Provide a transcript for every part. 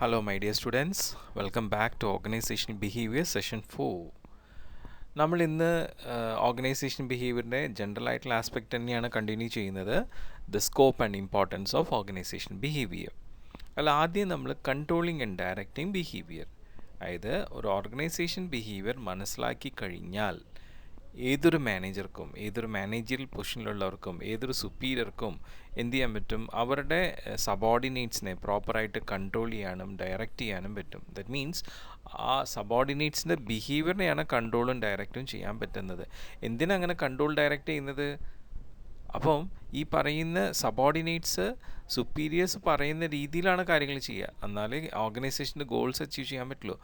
Hello, my dear students. Welcome back to Organizational Behavior Session 4. നമ്മൾ ഇന്ന് organisation ബിഹേവിയറിൻ്റെ general ആയിട്ടുള്ള aspect തന്നെയാണ് continue ചെയ്യുന്നത്, the scope and importance of organisation behaviour. അല്ല, ആദ്യം നമ്മൾ കൺട്രോളിങ് ആൻഡ് ഡയറക്റ്റിംഗ് ബിഹേവിയർ, അതായത് ഒരു ഓർഗനൈസേഷൻ ബിഹേവിയർ മനസ്സിലാക്കി കഴിഞ്ഞാൽ ഏതൊരു മാനേജർക്കും, ഏതൊരു മാനേജറിയൽ പൊസിഷനിലുള്ളവർക്കും, ഏതൊരു സുപ്പീരിയർക്കും എന്ത് ചെയ്യാൻ പറ്റും, അവരുടെ സബോർഡിനേറ്റ്സിനെ പ്രോപ്പറായിട്ട് കൺട്രോൾ ചെയ്യാനും ഡയറക്റ്റ് ചെയ്യാനും പറ്റും. ദറ്റ് മീൻസ് ആ സബോർഡിനേറ്റ്സിൻ്റെ ബിഹേവിയറിനെയാണ് കൺട്രോളും ഡയറക്റ്റും ചെയ്യാൻ പറ്റുന്നത്. എന്തിനാ അങ്ങനെ കൺട്രോൾ ഡയറക്റ്റ് ചെയ്യുന്നത്? അപ്പം ഈ പറയുന്ന സബോർഡിനേറ്റ്സ് സുപ്പീരിയേഴ്സ് പറയുന്ന രീതിയിലാണ് കാര്യങ്ങൾ ചെയ്യുക, എന്നാലേ ഓർഗനൈസേഷൻ്റെ ഗോൾസ് അച്ചീവ് ചെയ്യാൻ പറ്റുള്ളൂ.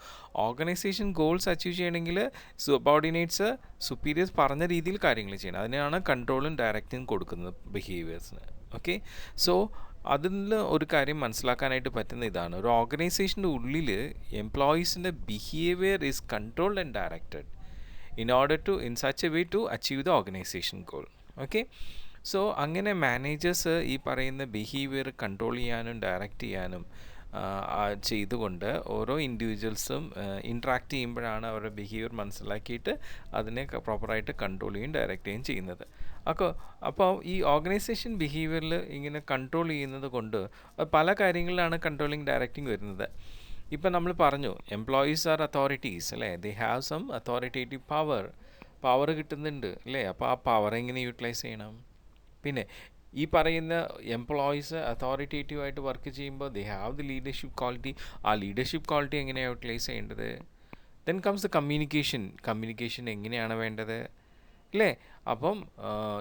ഓർഗനൈസേഷൻ ഗോൾസ് അച്ചീവ് ചെയ്യണമെങ്കിൽ സബോർഡിനേറ്റ്സ് സുപ്പീരിയേഴ്സ് പറഞ്ഞ രീതിയിൽ കാര്യങ്ങൾ ചെയ്യണം. അതിനാണ് കൺട്രോളും ഡയറക്റ്റും കൊടുക്കുന്നത് ബിഹേവിയേഴ്സിന്. ഓക്കെ, സോ അതിൽ ഒരു കാര്യം മനസ്സിലാക്കാനായിട്ട് പറ്റുന്ന ഇതാണ്, ഒരു ഓർഗനൈസേഷൻ്റെ ഉള്ളിൽ എംപ്ലോയീസിൻ്റെ behaviour is controlled and directed in such a way to achieve the organization goal. Okay, so അങ്ങനെ മാനേജേഴ്സ് ഈ പറയുന്ന ബിഹേവിയർ കൺട്രോൾ ചെയ്യാനും ഡയറക്റ്റ് ചെയ്യാനും ചെയ്തുകൊണ്ട് ഓരോ ഇൻഡിവിജ്വൽസും ഇൻട്രാക്ട് ചെയ്യുമ്പോഴാണ് അവരുടെ ബിഹേവിയർ മനസ്സിലാക്കിയിട്ട് അതിനെ പ്രോപ്പറായിട്ട് കൺട്രോൾ ചെയ്യുകയും ഡയറക്റ്റ് ചെയ്യുകയും ചെയ്യുന്നത്. അപ്പോൾ ഈ ഓർഗനൈസേഷൻ ബിഹേവിയറിൽ ഇങ്ങനെ കൺട്രോൾ ചെയ്യുന്നത് കൊണ്ട് പല കാര്യങ്ങളിലാണ് കൺട്രോളിങ് ഡയറക്റ്റിംഗ് വരുന്നത്. ഇപ്പം നമ്മൾ പറഞ്ഞു, എംപ്ലോയീസ് ആർ അതോറിറ്റീസ് അല്ലേ, they have some authoritative power കിട്ടുന്നുണ്ട് അല്ലേ. അപ്പോൾ ആ പവർ എങ്ങനെ യൂട്ടിലൈസ് ചെയ്യണം? പിന്നെ ഈ പറയുന്ന എംപ്ലോയീസ് അതോറിറ്റേറ്റീവായിട്ട് വർക്ക് ചെയ്യുമ്പോൾ they have the leadership quality. ആ ലീഡർഷിപ്പ് ക്വാളിറ്റി എങ്ങനെയാണ് യൂട്ടിലൈസ് ചെയ്യേണ്ടത്? ദെൻ കംസ് ദ കമ്മ്യൂണിക്കേഷൻ എങ്ങനെയാണ് വേണ്ടത് അല്ലേ. അപ്പം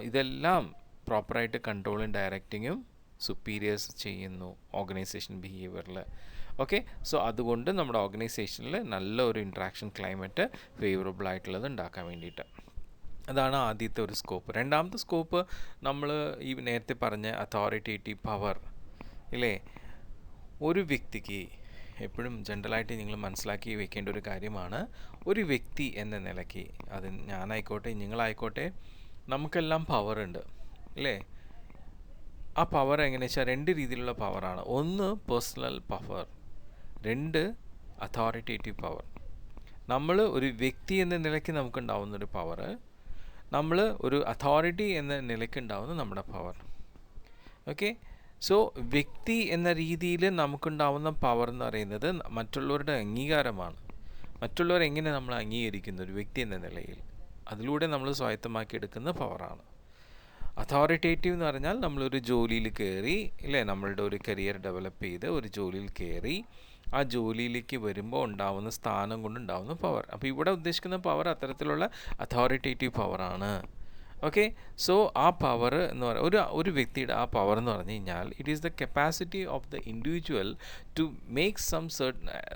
ഇതെല്ലാം പ്രോപ്പറായിട്ട് കൺട്രോളും ഡയറക്റ്റിങ്ങും സുപ്പീരിയേഴ്സ് ചെയ്യുന്നു ഓർഗനൈസേഷൻ ബിഹേവിയറിൽ. ഓക്കെ, സോ അതുകൊണ്ട് നമ്മുടെ ഓർഗനൈസേഷനിൽ നല്ല ഒരു ഇൻട്രാക്ഷൻ ക്ലൈമറ്റ് ഫേവറബിൾ ആയിട്ടുള്ളത് ഉണ്ടാക്കാൻ വേണ്ടിയിട്ട്. അതാണ് ആദ്യത്തെ ഒരു സ്കോപ്പ്. രണ്ടാമത്തെ സ്കോപ്പ് നമ്മൾ ഈ നേരത്തെ പറഞ്ഞ അതോറിറ്റേറ്റീവ് പവർ ഇല്ലേ. ഒരു വ്യക്തിക്ക് എപ്പോഴും ജനറലായിട്ട് നിങ്ങൾ മനസ്സിലാക്കി വെക്കേണ്ട ഒരു കാര്യമാണ്, ഒരു വ്യക്തി എന്ന നിലയ്ക്ക്, അത് ഞാനായിക്കോട്ടെ നിങ്ങളായിക്കോട്ടെ, നമുക്കെല്ലാം പവറുണ്ട് അല്ലേ. ആ പവർ എങ്ങനെയാ വെച്ചാൽ രണ്ട് രീതിയിലുള്ള പവറാണ്. ഒന്ന് പേഴ്സണൽ പവർ, രണ്ട് അതോറിറ്റേറ്റീവ് പവർ. നമ്മൾ ഒരു വ്യക്തി എന്ന നിലയ്ക്ക് നമുക്കുണ്ടാവുന്നൊരു പവർ, നമ്മൾ ഒരു അതോറിറ്റി എന്ന നിലയ്ക്ക് ഉണ്ടാവുന്ന നമ്മുടെ പവർ. ഓക്കെ, സോ വ്യക്തി എന്ന രീതിയിൽ നമുക്കുണ്ടാവുന്ന പവർ എന്ന് പറയുന്നത് മറ്റുള്ളവരുടെ അംഗീകാരമാണ്. മറ്റുള്ളവർ എങ്ങനെ നമ്മൾ അംഗീകരിക്കുന്നു ഒരു വ്യക്തി എന്ന നിലയിൽ, അതിലൂടെ നമ്മൾ സ്വായത്തമാക്കി എടുക്കുന്ന പവറാണ്. അതോറിറ്റേറ്റീവ് എന്ന് പറഞ്ഞാൽ നമ്മളൊരു ജോലിയിൽ കയറി ഇല്ലേ, നമ്മളുടെ ഒരു കരിയർ ഡെവലപ്പ് ചെയ്ത് ഒരു ജോലിയിൽ കയറി ആ ജോലിയിലേക്ക് വരുമ്പോൾ ഉണ്ടാവുന്ന സ്ഥാനം കൊണ്ടുണ്ടാവുന്ന പവർ. അപ്പോൾ ഇവിടെ ഉദ്ദേശിക്കുന്ന പവർ അത്തരത്തിലുള്ള അതോറിറ്റേറ്റീവ് പവറാണ്. ഓക്കെ, സോ ആ പവർ എന്ന് പറയുക, ഒരു വ്യക്തിയുടെ ആ പവർ എന്ന് പറഞ്ഞു കഴിഞ്ഞാൽ it is the capacity of the individual to make some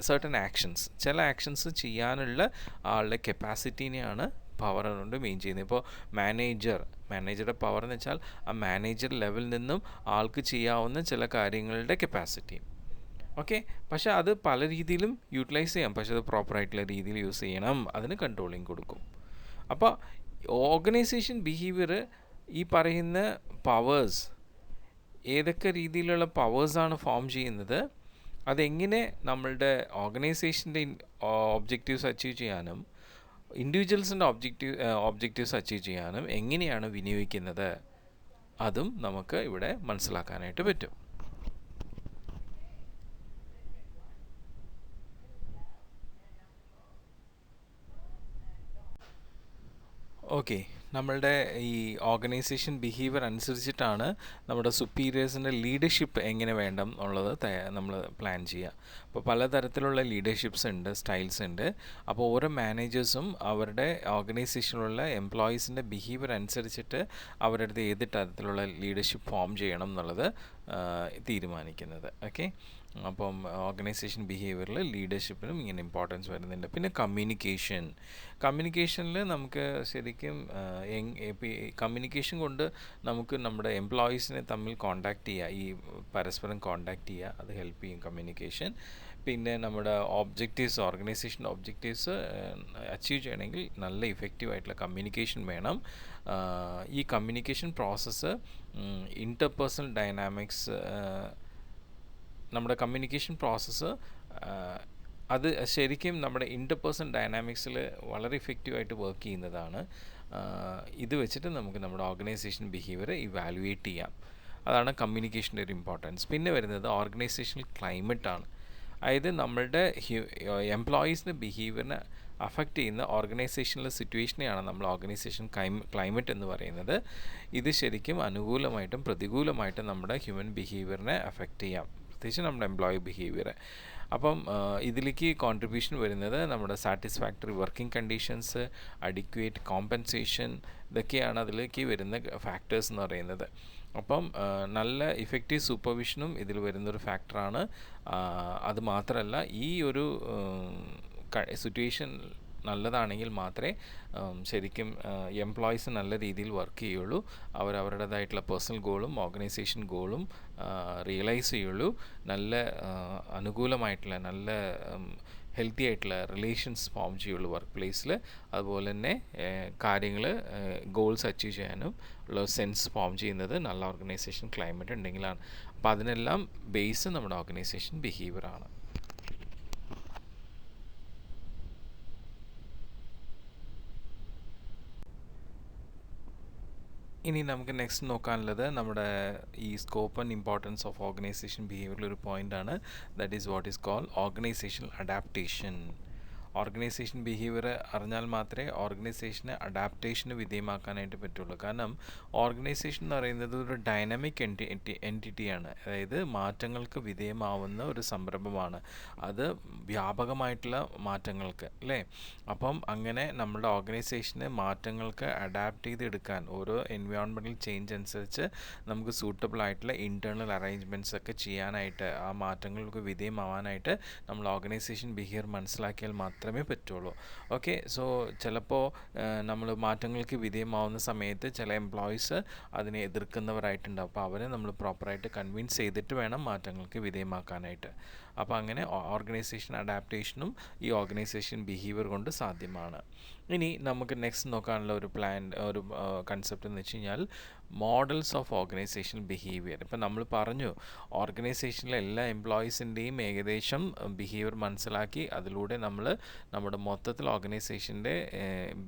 certain actions. ചില ആക്ഷൻസ് ചെയ്യാനുള്ള ആളുടെ കപ്പാസിറ്റീനെയാണ് പവർ കൊണ്ട് മെയിൻ ചെയ്യുന്നത്. ഇപ്പോൾ മാനേജറുടെ പവർ എന്ന് വെച്ചാൽ ആ മാനേജർ ലെവലിൽ നിന്നും ആൾക്ക് ചെയ്യാവുന്ന ചില കാര്യങ്ങളുടെ കപ്പാസിറ്റി. ഓക്കെ, പക്ഷേ അത് പല രീതിയിലും യൂട്ടിലൈസ് ചെയ്യാം, പക്ഷേ അത് പ്രോപ്പറായിട്ടുള്ള രീതിയിൽ യൂസ് ചെയ്യണം, അതിന് കൺട്രോളിങ് കൊടുക്കും. അപ്പോൾ ഓർഗനൈസേഷൻ ബിഹേവിയർ ഈ പറയുന്ന പവേഴ്സ്, ഏതൊക്കെ രീതിയിലുള്ള പവേഴ്സാണ് ഫോം ചെയ്യുന്നത്, അതെങ്ങനെ നമ്മളുടെ ഓർഗനൈസേഷൻ്റെ ഒബ്ജക്റ്റീവ്സ് അച്ചീവ് ചെയ്യാനും ഇൻഡിവിജ്വൽസിൻ്റെ ഒബ്ജക്റ്റീവ്സ് അച്ചീവ് ചെയ്യാനും എങ്ങനെയാണ് വിനിയോഗിക്കുന്നത്, അതും നമുക്ക് ഇവിടെ മനസ്സിലാക്കാനായിട്ട് പറ്റും. ഓക്കെ, നമ്മളുടെ ഈ ഓർഗനൈസേഷൻ ബിഹേവിയർ അനുസരിച്ചിട്ടാണ് നമ്മുടെ സുപ്പീരിയേഴ്സിൻ്റെ ലീഡർഷിപ്പ് എങ്ങനെ വേണം എന്നുള്ളത് നമ്മൾ പ്ലാൻ ചെയ്യുക. അപ്പോൾ പലതരത്തിലുള്ള ലീഡർഷിപ്സ് ഉണ്ട്, സ്റ്റൈൽസ് ഉണ്ട്. അപ്പോൾ ഓരോ മാനേജേഴ്സും അവരുടെ ഓർഗനൈസേഷനിലുള്ള എംപ്ലോയീസിൻ്റെ ബിഹേവിയർ അനുസരിച്ചിട്ട് അവരുടെ അടുത്ത് ഏത് തരത്തിലുള്ള ലീഡർഷിപ്പ് ഫോം ചെയ്യണം എന്നുള്ളത് തീരുമാനിക്കുന്നത്. ഓക്കെ, അപ്പം ഓർഗനൈസേഷൻ ബിഹേവിയറിൽ ലീഡർഷിപ്പിനും ഇങ്ങനെ ഇമ്പോർട്ടൻസ് വരുന്നുണ്ട്. പിന്നെ കമ്മ്യൂണിക്കേഷനിൽ നമുക്ക് ശരിക്കും കമ്മ്യൂണിക്കേഷൻ കൊണ്ട് നമുക്ക് നമ്മുടെ എംപ്ലോയീസിനെ തമ്മിൽ കോണ്ടാക്ട് ചെയ്യുക, ഈ പരസ്പരം കോണ്ടാക്ട് ചെയ്യുക, അത് ഹെൽപ്പ് ചെയ്യും കമ്മ്യൂണിക്കേഷൻ. പിന്നെ നമ്മുടെ ഓർഗനൈസേഷൻ ഒബ്ജക്റ്റീവ്സ് അച്ചീവ് ചെയ്യണമെങ്കിൽ നല്ല ഇഫക്റ്റീവായിട്ടുള്ള കമ്മ്യൂണിക്കേഷൻ വേണം. ഈ കമ്മ്യൂണിക്കേഷൻ പ്രോസസ്സ് ഇൻ്റർപേഴ്സണൽ ഡൈനാമിക്സ് നമ്മുടെ കമ്മ്യൂണിക്കേഷൻ പ്രോസസ്സ് അത് ശരിക്കും നമ്മുടെ ഇൻ്റർപേഴ്സണൽ ഡൈനാമിക്സിൽ വളരെ ഇഫക്റ്റീവായിട്ട് വർക്ക് ചെയ്യുന്നതാണ്. ഇത് വെച്ചിട്ട് നമുക്ക് നമ്മുടെ ഓർഗനൈസേഷൻ ബിഹേവിയർ ഇവാലുവേറ്റ് ചെയ്യാം. അതാണ് കമ്മ്യൂണിക്കേഷൻ്റെ ഒരു ഇമ്പോർട്ടൻസ്. പിന്നെ വരുന്നത് ഓർഗനൈസേഷണൽ ക്ലൈമറ്റാണ്. അതായത് നമ്മളുടെ എംപ്ലോയീസിൻ്റെ ബിഹേവിയറിനെ അഫക്റ്റ് ചെയ്യുന്ന ഓർഗനൈസേഷനിലെ സിറ്റുവേഷനെയാണ് നമ്മൾ ഓർഗനൈസേഷൻ ക്ലൈമറ്റ് എന്ന് പറയുന്നത്. ഇത് ശരിക്കും അനുകൂലമായിട്ടും പ്രതികൂലമായിട്ടും നമ്മുടെ ഹ്യൂമൻ ബിഹേവിയറിനെ അഫക്റ്റ് ചെയ്യാം, പ്രത്യേകിച്ച് നമ്മുടെ എംപ്ലോയി ബിഹേവിയർ. അപ്പം ഇതിലേക്ക് കോൺട്രിബ്യൂഷൻ വരുന്നത് നമ്മുടെ satisfactory working conditions, adequate compensation, ഇതൊക്കെയാണ് അതിലേക്ക് വരുന്ന ഫാക്ടേഴ്സ് എന്ന് പറയുന്നത്. അപ്പം നല്ല ഇഫക്റ്റീവ് സൂപ്പർവിഷനും ഇതിൽ വരുന്നൊരു ഫാക്ടറാണ്. അതുമാത്രമല്ല, ഈ ഒരു സിറ്റുവേഷൻ നല്ലതാണെങ്കിൽ മാത്രമേ ശരിക്കും എംപ്ലോയീസ് നല്ല രീതിയിൽ വർക്ക് ചെയ്യുള്ളൂ. അവരുടേതായിട്ടുള്ള പേഴ്സണൽ ഗോളും ഓർഗനൈസേഷൻ ഗോളും റിയലൈസ് ചെയ്യുള്ളൂ. നല്ല അനുകൂലമായിട്ടുള്ള നല്ല ഹെൽത്തി ആയിട്ടുള്ള റിലേഷൻസ് ഫോം ചെയ്യുള്ളൂ വർക്ക് പ്ലേസിൽ. അതുപോലെ തന്നെ കാര്യങ്ങൾ ഗോൾസ് അച്ചീവ് ചെയ്യാനും ഉള്ള സെൻസ് ഫോം ചെയ്യുന്നത് നല്ല ഓർഗനൈസേഷൻ ക്ലൈമറ്റ് ഉണ്ടെങ്കിലാണ്. അപ്പോൾ അതിനെല്ലാം ബേസ് നമ്മുടെ ഓർഗനൈസേഷൻ ബിഹേവിയറാണ്. ഇനി നമുക്ക് നെക്സ്റ്റ് നോക്കാനുള്ളത് നമ്മുടെ ഈ scope and importance of organisation ബിഹേവിയറിൽ ഒരു പോയിൻ്റാണ്. That is what is called organisational adaptation. Organisation behaviour അറിഞ്ഞാൽ മാത്രമേ ഓർഗനൈസേഷനെ അഡാപ്റ്റേഷന് വിധേയമാക്കാനായിട്ട് പറ്റുള്ളൂ. കാരണം ഓർഗനൈസേഷൻ എന്ന് പറയുന്നത് ഒരു ഡൈനാമിക് എൻറ്റിറ്റിയാണ്. അതായത് മാറ്റങ്ങൾക്ക് വിധേയമാവുന്ന ഒരു സംരംഭമാണ്. അത് വ്യാപകമായിട്ടുള്ള മാറ്റങ്ങൾക്ക് അല്ലേ. അപ്പം അങ്ങനെ നമ്മുടെ ഓർഗനൈസേഷന് മാറ്റങ്ങൾക്ക് അഡാപ്റ്റ് ചെയ്തെടുക്കാൻ ഓരോ എൻവയോൺമെൻറ്റൽ ചേഞ്ച് അനുസരിച്ച് നമുക്ക് സൂട്ടബിൾ ആയിട്ടുള്ള ഇൻറ്റേർണൽ അറേഞ്ച്മെൻറ്റ്സ് ഒക്കെ ചെയ്യാനായിട്ട്, ആ മാറ്റങ്ങൾക്ക് വിധേയമാവാനായിട്ട് നമ്മൾ ഓർഗനൈസേഷൻ ബിഹേവിയർ മനസ്സിലാക്കിയാൽ മാത്രമേ പറ്റുള്ളൂ. ഓക്കെ, സോ ചിലപ്പോൾ നമ്മൾ മാറ്റങ്ങൾക്ക് വിധേയമാവുന്ന സമയത്ത് ചില എംപ്ലോയീസ് അതിനെ എതിർക്കുന്നവരായിട്ടുണ്ടാവും. അപ്പോൾ അവരെ നമ്മൾ പ്രോപ്പറായിട്ട് കൺവിൻസ് ചെയ്തിട്ട് വേണം മാറ്റങ്ങൾക്ക് വിധേയമാക്കാനായിട്ട്. അപ്പോൾ അങ്ങനെ ഓർഗനൈസേഷൻ അഡാപ്റ്റേഷനും ഈ ഓർഗനൈസേഷൻ ബിഹേവിയർ കൊണ്ട് സാധ്യമാണ്. ഇനി നമുക്ക് നെക്സ്റ്റ് നോക്കാനുള്ള ഒരു കൺസെപ്റ്റ് എന്ന് വെച്ച് കഴിഞ്ഞാൽ മോഡൽസ് ഓഫ് ഓർഗനൈസേഷൻ ബിഹേവിയർ. ഇപ്പം നമ്മൾ പറഞ്ഞു ഓർഗനൈസേഷനിലെ എല്ലാ എംപ്ലോയീസിൻ്റെയും ഏകദേശം ബിഹേവിയർ മനസ്സിലാക്കി അതിലൂടെ നമ്മൾ നമ്മുടെ മൊത്തത്തിൽ ഓർഗനൈസേഷൻ്റെ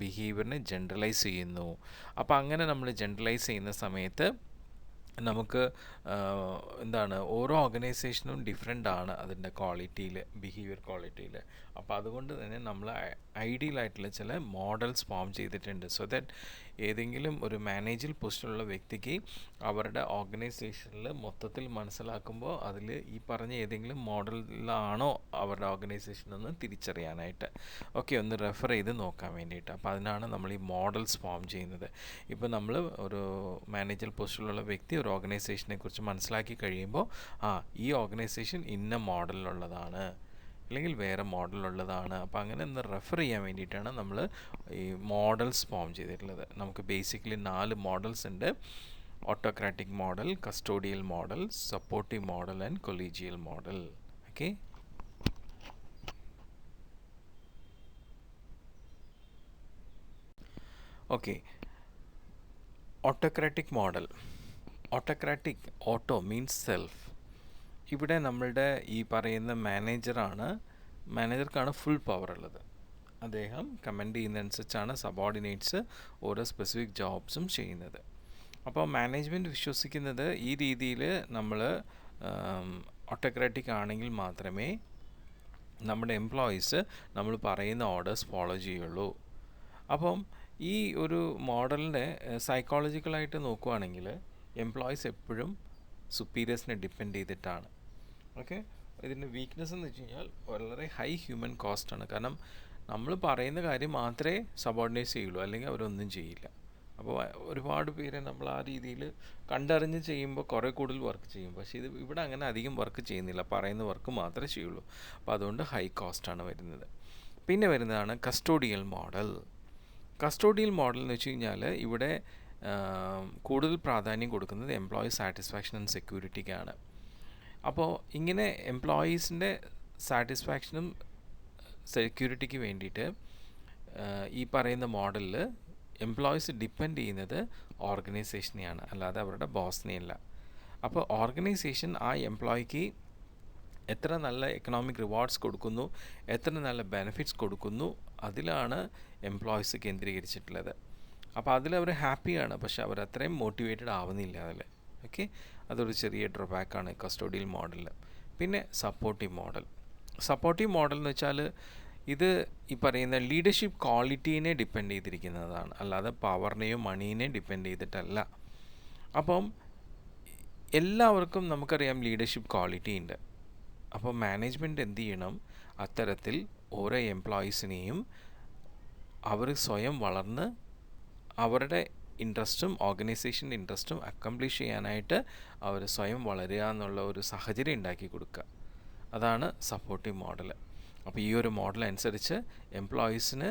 ബിഹേവിയറിനെ ജനറലൈസ് ചെയ്യുന്നു. അപ്പോൾ അങ്ങനെ നമ്മൾ ജനറലൈസ് ചെയ്യുന്ന സമയത്ത് നമുക്ക് എന്താണ്, ഓരോ ഓർഗനൈസേഷനും ഡിഫറെൻ്റ് ആണ് അതിൻ്റെ ക്വാളിറ്റിയിൽ, ബിഹേവിയർ ക്വാളിറ്റിയിൽ. അപ്പോൾ അതുകൊണ്ട് തന്നെ നമ്മൾ ഐഡിയൽ ആയിട്ടുള്ള ചില മോഡൽസ് ഫോം ചെയ്തിട്ടുണ്ട്. സോ ദാറ്റ് ഏതെങ്കിലും ഒരു മാനേജൽ പൊസിഷനിലുള്ള വ്യക്തിക്ക് അവരുടെ ഓർഗനൈസേഷനിൽ മൊത്തത്തിൽ മനസ്സിലാക്കുമ്പോൾ അതിൽ ഈ പറഞ്ഞ ഏതെങ്കിലും മോഡലിലാണോ അവരുടെ ഓർഗനൈസേഷൻ എന്ന് തിരിച്ചറിയാനായിട്ട്. ഓക്കെ, ഒന്ന് റെഫർ ചെയ്ത് നോക്കാൻ വേണ്ടിയിട്ട്. അപ്പോൾ അതിനാണ് നമ്മൾ ഈ മോഡൽസ് ഫോം ചെയ്യുന്നത്. ഇപ്പോൾ നമ്മൾ ഒരു മാനേജൽ പൊസിഷനിലുള്ള വ്യക്തി ഒരു ഓർഗനൈസേഷനെ കുറിച്ച് മനസ്സിലാക്കി കഴിയുമ്പോൾ ഈ ഓർഗനൈസേഷൻ ഇന്ന മോഡലിലുള്ളതാണ് അല്ലെങ്കിൽ വേറെ മോഡലുള്ളതാണ്. അപ്പോൾ അങ്ങനെ ഒന്ന് റെഫർ ചെയ്യാൻ വേണ്ടിയിട്ടാണ് നമ്മൾ ഈ മോഡൽസ് ഫോം ചെയ്തിട്ടുള്ളത്. നമുക്ക് ബേസിക്കലി 4 മോഡൽസ് ഉണ്ട്: autocratic model, custodial model, supportive model and collegial model. Okay, okay. Autocratic model. Autocratic, auto means self. ഇവിടെ നമ്മളുടെ ഈ പറയുന്ന മാനേജർക്കാണ് ഫുൾ പവർ ഉള്ളത്. അദ്ദേഹം കമൻഡ് ചെയ്യുന്നതനുസരിച്ചാണ് സബോർഡിനേറ്റ്സ് ഓരോ സ്പെസിഫിക് ജോബ്സും ചെയ്യുന്നത്. അപ്പോൾ മാനേജ്മെൻറ്റ് വിശ്വസിക്കുന്നത് ഈ രീതിയിൽ നമ്മൾ ഓട്ടോക്രാറ്റിക് ആണെങ്കിൽ മാത്രമേ നമ്മുടെ എംപ്ലോയീസ് നമ്മൾ പറയുന്ന ഓർഡേഴ്സ് ഫോളോ ചെയ്യുള്ളൂ. അപ്പം ഈ ഒരു മോഡലിൻ്റെ സൈക്കോളജിക്കലായിട്ട് നോക്കുകയാണെങ്കിൽ എംപ്ലോയീസ് എപ്പോഴും സുപ്പീരിയേഴ്സിനെ ഡിപ്പെൻഡ് ചെയ്തിട്ടാണ്. ഓക്കെ, ഇതിൻ്റെ വീക്ക്നെസ് എന്ന് വെച്ച് കഴിഞ്ഞാൽ വളരെ ഹൈ ഹ്യൂമൻ കോസ്റ്റാണ്. കാരണം നമ്മൾ പറയുന്ന കാര്യം മാത്രമേ സബോർഡിനേറ്റ്സ് ചെയ്യുള്ളൂ, അല്ലെങ്കിൽ അവരൊന്നും ചെയ്യില്ല. അപ്പോൾ ഒരുപാട് പേരെ നമ്മൾ ആ രീതിയിൽ കണ്ടറിഞ്ഞ് ചെയ്യുമ്പോൾ കുറേ കൂടുതൽ വർക്ക് ചെയ്യും. പക്ഷേ ഇവിടെ അങ്ങനെ അധികം വർക്ക് ചെയ്യുന്നില്ല, പറയുന്ന വർക്ക് മാത്രമേ ചെയ്യുള്ളൂ. അപ്പോൾ അതുകൊണ്ട് ഹൈ കോസ്റ്റാണ് വരുന്നത്. പിന്നെ വരുന്നതാണ് കസ്റ്റോഡിയൽ മോഡൽ. കസ്റ്റോഡിയൽ മോഡൽ എന്ന് വെച്ച് കഴിഞ്ഞാൽ ഇവിടെ കൂടുതൽ പ്രാധാന്യം കൊടുക്കുന്നത് എംപ്ലോയി സാറ്റിസ്ഫാക്ഷൻ ആൻഡ് സെക്യൂരിറ്റിക്കാണ്. അപ്പോൾ ഇങ്ങനെ എംപ്ലോയീസിൻ്റെ സാറ്റിസ്ഫാക്ഷനും സെക്യൂരിറ്റിക്ക് വേണ്ടിയിട്ട് ഈ പറയുന്ന മോഡലിൽ എംപ്ലോയീസ് ഡിപ്പെൻഡ് ചെയ്യുന്നത് ഓർഗനൈസേഷനെയാണ്, അല്ലാതെ അവരുടെ ബോസിനെയല്ല. അപ്പോൾ ഓർഗനൈസേഷൻ ആ എംപ്ലോയിക്ക് എത്ര നല്ല എക്കണോമിക് റിവാർഡ്സ് കൊടുക്കുന്നു, എത്ര നല്ല ബെനിഫിറ്റ്സ് കൊടുക്കുന്നു, അതിലാണ് എംപ്ലോയീസ് കേന്ദ്രീകരിച്ചിട്ടുള്ളത്. അപ്പോൾ അതിലവർ ഹാപ്പിയാണ്, പക്ഷെ അവർ അത്രയും മോട്ടിവേറ്റഡ് ആവുന്നില്ല അതിൽ. ഓക്കെ, അതൊരു ചെറിയ ഡ്രോബാക്കാണ് കസ്റ്റോഡിയൽ മോഡലിൽ. പിന്നെ സപ്പോർട്ടീവ് മോഡൽ. സപ്പോർട്ടീവ് മോഡൽ എന്ന് വെച്ചാൽ ഇത് ഈ പറയുന്ന ലീഡർഷിപ്പ് ക്വാളിറ്റീനെ ഡിപ്പെൻഡ് ചെയ്തിരിക്കുന്നതാണ്, അല്ലാതെ പവറിനെയോ മണീനെയോ ഡിപ്പെൻഡ് ചെയ്തിട്ടല്ല. അപ്പം എല്ലാവർക്കും നമുക്കറിയാം ലീഡർഷിപ്പ് ക്വാളിറ്റി ഉണ്ട്. അപ്പോൾ മാനേജ്മെൻറ്റ് എന്ത് ചെയ്യണം, അത്തരത്തിൽ ഓരോ എംപ്ലോയീസിനെയും അവർ സ്വയം വളർന്ന് അവരുടെ ഇൻട്രസ്റ്റും ഓർഗനൈസേഷൻ്റെ ഇൻട്രസ്റ്റും അക്കംപ്ലിഷ് ചെയ്യാനായിട്ട് അവർ സ്വയം വളരുക എന്നുള്ള ഒരു സാഹചര്യം ഉണ്ടാക്കി കൊടുക്കുക. അതാണ് സപ്പോർട്ടീവ് മോഡൽ. അപ്പോൾ ഈ ഒരു മോഡൽ അനുസരിച്ച് എംപ്ലോയീസിന്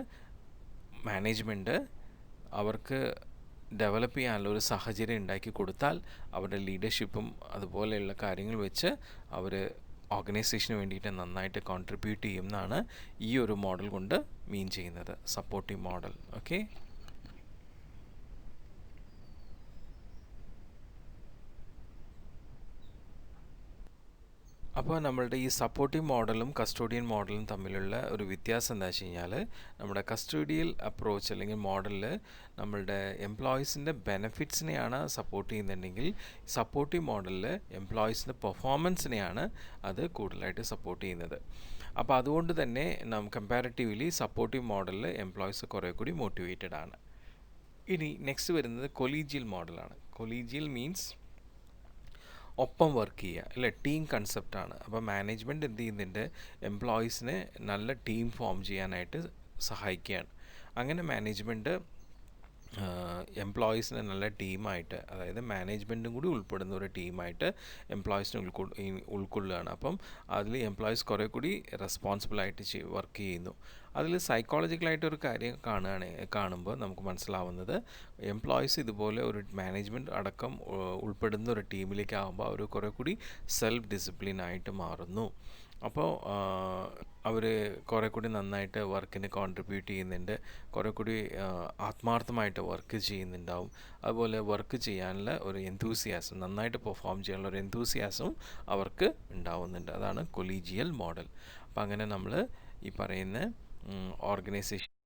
മാനേജ്മെൻറ്റ് അവർക്ക് ഡെവലപ്പ് ചെയ്യാനുള്ള ഒരു സാഹചര്യം ഉണ്ടാക്കി കൊടുത്താൽ അവരുടെ ലീഡർഷിപ്പും അതുപോലെയുള്ള കാര്യങ്ങൾ വെച്ച് അവർ ഓർഗനൈസേഷന് വേണ്ടിയിട്ട് നന്നായിട്ട് കോൺട്രിബ്യൂട്ട് ചെയ്യും എന്നാണ് ഈ ഒരു മോഡൽ കൊണ്ട് മീൻ ചെയ്യുന്നത്, സപ്പോർട്ടീവ് മോഡൽ. ഓക്കെ, അപ്പോൾ നമ്മളുടെ ഈ സപ്പോർട്ടീവ് മോഡലും കസ്റ്റോഡിയൻ മോഡലും തമ്മിലുള്ള ഒരു വ്യത്യാസം എന്താ വെച്ച് കഴിഞ്ഞാൽ, നമ്മുടെ കസ്റ്റോഡിയൽ അപ്രോച്ച് അല്ലെങ്കിൽ മോഡലിൽ നമ്മളുടെ എംപ്ലോയീസിൻ്റെ ബെനിഫിറ്റ്സിനെയാണ് സപ്പോർട്ട് ചെയ്യുന്നുണ്ടെങ്കിൽ, സപ്പോർട്ടീവ് മോഡലിൽ എംപ്ലോയീസിൻ്റെ പെർഫോമൻസിനെയാണ് അത് കൂടുതലായിട്ട് സപ്പോർട്ട് ചെയ്യുന്നത്. അപ്പോൾ അതുകൊണ്ട് തന്നെ കമ്പാരിറ്റീവ്ലി സപ്പോർട്ടീവ് മോഡലിൽ എംപ്ലോയീസ് കുറേ കൂടി മോട്ടിവേറ്റഡ് ആണ്. ഇനി നെക്സ്റ്റ് വരുന്നത് കൊളീജിയൽ മോഡലാണ്. കൊളീജിയൽ മീൻസ് ഒപ്പം വർക്ക് ചെയ്യുക, അല്ലേ, ടീം കൺസെപ്റ്റാണ്. അപ്പോൾ മാനേജ്മെൻറ്റ് എന്ത് ചെയ്യുന്നുണ്ട്, എംപ്ലോയീസിനെ നല്ല ടീം ഫോം ചെയ്യാനായിട്ട് സഹായിക്കുകയാണ്. അങ്ങനെ മാനേജ്മെൻറ്റ് എംപ്ലോയീസിനെ നല്ല ടീമായിട്ട്, അതായത് മാനേജ്മെൻറ്റും കൂടി ഉൾപ്പെടുന്ന ഒരു ടീമായിട്ട് എംപ്ലോയീസിനെ ഉൾക്കൊള്ളുകയാണ്. അപ്പം അതിൽ എംപ്ലോയീസ് കുറേ കൂടി റെസ്പോൺസിബിളായിട്ട് വർക്ക് ചെയ്യുന്നു. അതിൽ സൈക്കോളജിക്കലായിട്ടൊരു കാര്യം കാണുമ്പോൾ നമുക്ക് മനസ്സിലാവുന്നത്, എംപ്ലോയീസ് ഇതുപോലെ ഒരു മാനേജ്മെൻറ്റ് അടക്കം ഉൾപ്പെടുന്ന ഒരു ടീമിലേക്ക് ആകുമ്പോൾ അവർ കുറേ കൂടി സെൽഫ് ഡിസിപ്ലിനായിട്ട് മാറുന്നു. അപ്പോൾ അവർ കുറേ കൂടി നന്നായിട്ട് വർക്കിന് കോൺട്രിബ്യൂട്ട് ചെയ്യുന്നുണ്ട്, കുറേ കൂടി ആത്മാർത്ഥമായിട്ട് വർക്ക് ചെയ്യുന്നുണ്ടാവും. അതുപോലെ വർക്ക് ചെയ്യാനുള്ള ഒരു എന്തൂസിയാസം, നന്നായിട്ട് പെർഫോം ചെയ്യാനുള്ള ഒരു എന്തൂസിയാസവും അവർക്ക് ഉണ്ടാവുന്നുണ്ട്. അതാണ് കൊളീജിയൽ മോഡൽ. അപ്പോൾ അങ്ങനെ നമ്മൾ ഈ പറയുന്ന ഓർഗനൈസേഷൻ